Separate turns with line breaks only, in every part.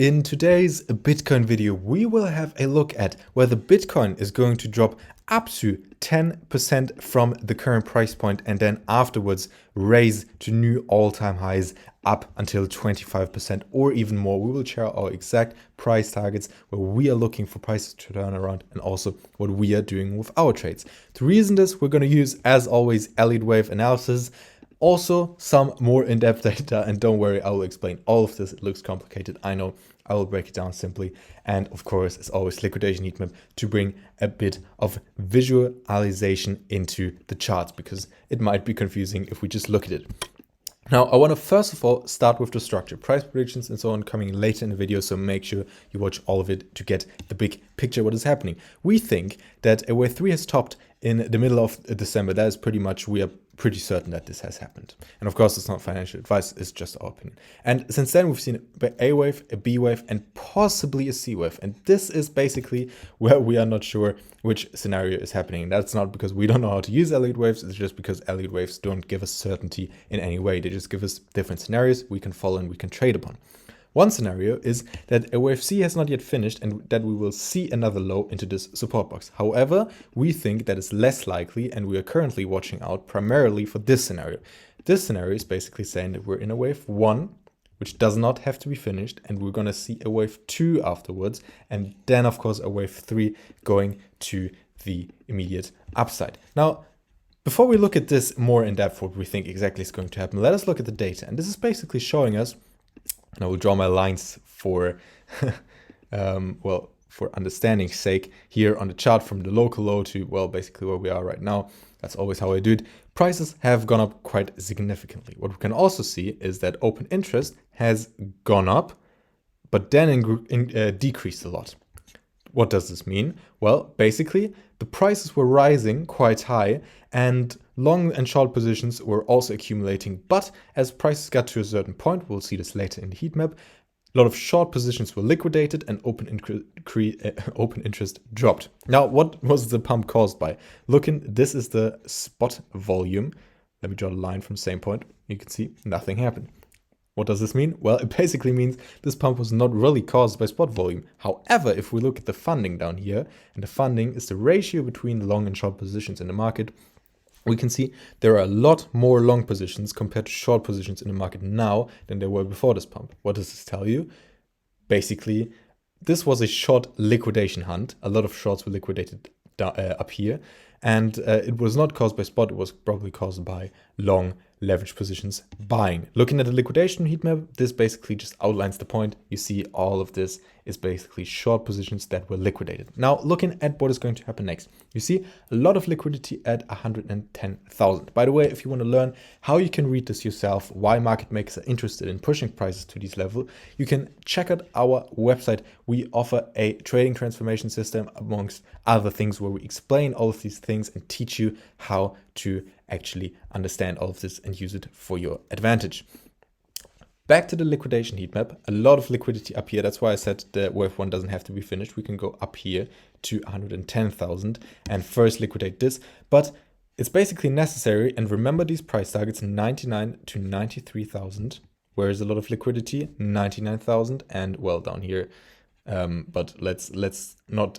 In today's Bitcoin video, we will have a look at whether Bitcoin is going to drop up to 10% from the current price point and then afterwards raise to new all-time highs up until 25% or even more. We will share our exact price targets where we are looking for prices to turn around and also what we are doing with our trades. To reason this, we're going to use, as always, Elliott wave analysis. Also, some more in-depth data, and don't worry, I will explain all of this. It looks complicated, I know. I will break it down simply. And of course, as always, liquidation heat map to bring a bit of visualization into the charts because it might be confusing if we just look at it. Now, I want to first of all start with the structure, price predictions and so on coming later in the video. So make sure you watch all of it to get the big picture what is happening. We think that a wave 3 has topped in the middle of December. That is pretty much, we are pretty certain that this has happened. And of course, it's not financial advice, it's just our opinion. And since then, we've seen a wave, a B wave, and possibly a C wave. And this is basically where we are not sure which scenario is happening. And that's not because we don't know how to use Elliott waves, it's just because Elliott waves don't give us certainty in any way. They just give us different scenarios we can follow and we can trade upon. One scenario is that a wave C has not yet finished and that we will see another low into this support box. However, we think that is less likely and we are currently watching out primarily for this scenario. This scenario is basically saying that we're in a wave 1, which does not have to be finished, and we're going to see a wave 2 afterwards, and then of course a wave 3 going to the immediate upside. Now, before we look at this more in depth, what we think exactly is going to happen, let us look at the data. And this is basically showing us, and I will draw my lines for, for understanding's sake here on the chart from the local low to, well, basically where we are right now. That's always how I do it. Prices have gone up quite significantly. What we can also see is that open interest has gone up, but then decreased a lot. What does this mean? Well, basically, the prices were rising quite high and long and short positions were also accumulating. But as prices got to a certain point, we'll see this later in the heat map, a lot of short positions were liquidated and open interest dropped. Now, what was the pump caused by? This is the spot volume. Let me draw a line from the same point. You can see nothing happened. What does this mean? Well, it basically means this pump was not really caused by spot volume. However, if we look at the funding down here, and the funding is the ratio between long and short positions in the market, we can see there are a lot more long positions compared to short positions in the market now than there were before this pump. What does this tell you? Basically, this was a short liquidation hunt. A lot of shorts were liquidated up here. And it was not caused by spot, it was probably caused by long leverage positions buying. Looking at the liquidation heat map, this basically just outlines the point. You see all of this is basically short positions that were liquidated. Now, looking at what is going to happen next, you see a lot of liquidity at 110,000. By the way, if you want to learn how you can read this yourself, why market makers are interested in pushing prices to this level, you can check out our website. We offer a trading transformation system amongst other things where we explain all of these things and teach you how to actually understand all of this and use it for your advantage. Back to the liquidation heat map, a lot of liquidity up here. That's why I said the wave 1 doesn't have to be finished. We can go up here to 110,000 and first liquidate this, but it's basically necessary. And remember these price targets, 99 to 93,000. Where is a lot of liquidity? 99,000 and well down here. But let's not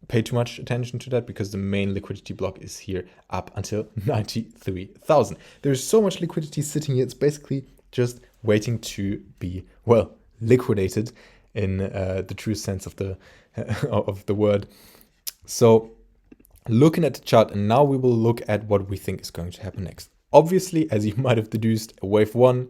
pay too much attention to that because the main liquidity block is here up until 93,000. There's so much liquidity sitting here. It's basically just waiting to be, well, liquidated in the true sense of the word. So looking at the chart, and now we will look at what we think is going to happen next. Obviously, as you might have deduced, a wave 1,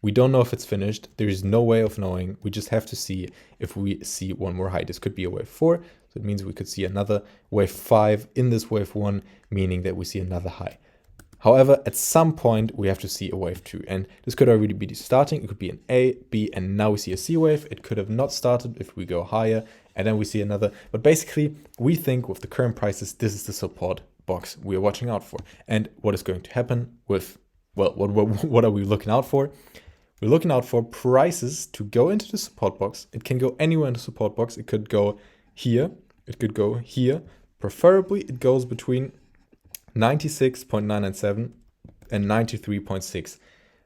we don't know if it's finished. There is no way of knowing. We just have to see if we see one more high. This could be a wave 4. So it means we could see another wave 5 in this wave 1, meaning that we see another high. However, at some point, we have to see a wave 2. And this could already be starting. It could be an A, B, and now we see a C wave. It could have not started if we go higher, and then we see another. But basically, we think with the current prices, this is the support box we are watching out for. And what is going to happen with, well, what are we looking out for? We're looking out for prices to go into the support box. It can go anywhere in the support box. It could go here. It could go here. Preferably, it goes between 96.997 and 93.6.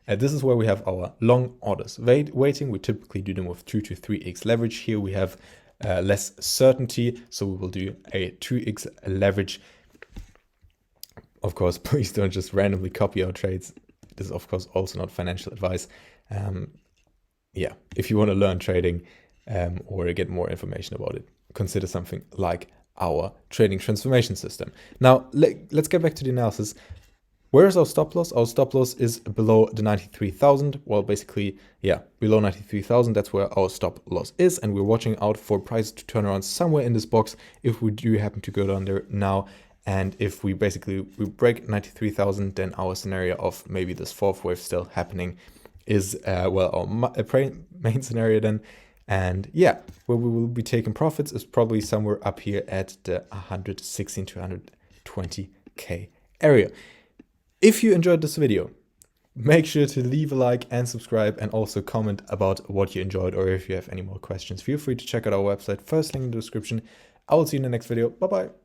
This is where we have our long orders waiting. We typically do them with 2 to 3x leverage. Here we have less certainty, so we will do a 2x leverage. Of course, please don't just randomly copy our trades. This is of course also not financial advice. Yeah, if you want to learn trading or get more information about it, consider something like our trading transformation system. Now, let's get back to the analysis. Where is our stop loss? Our stop loss is below the 93,000. Well, basically, yeah, below 93,000, that's where our stop loss is. And we're watching out for price to turn around somewhere in this box if we do happen to go down there now. And if we break 93,000, then our scenario of maybe this fourth wave still happening is, well, our main scenario then. And yeah, where we will be taking profits is probably somewhere up here at the 116 to 120K area. If you enjoyed this video, make sure to leave a like and subscribe, and also comment about what you enjoyed, or if you have any more questions, feel free to check out our website, first link in the description. I will see you in the next video. Bye bye.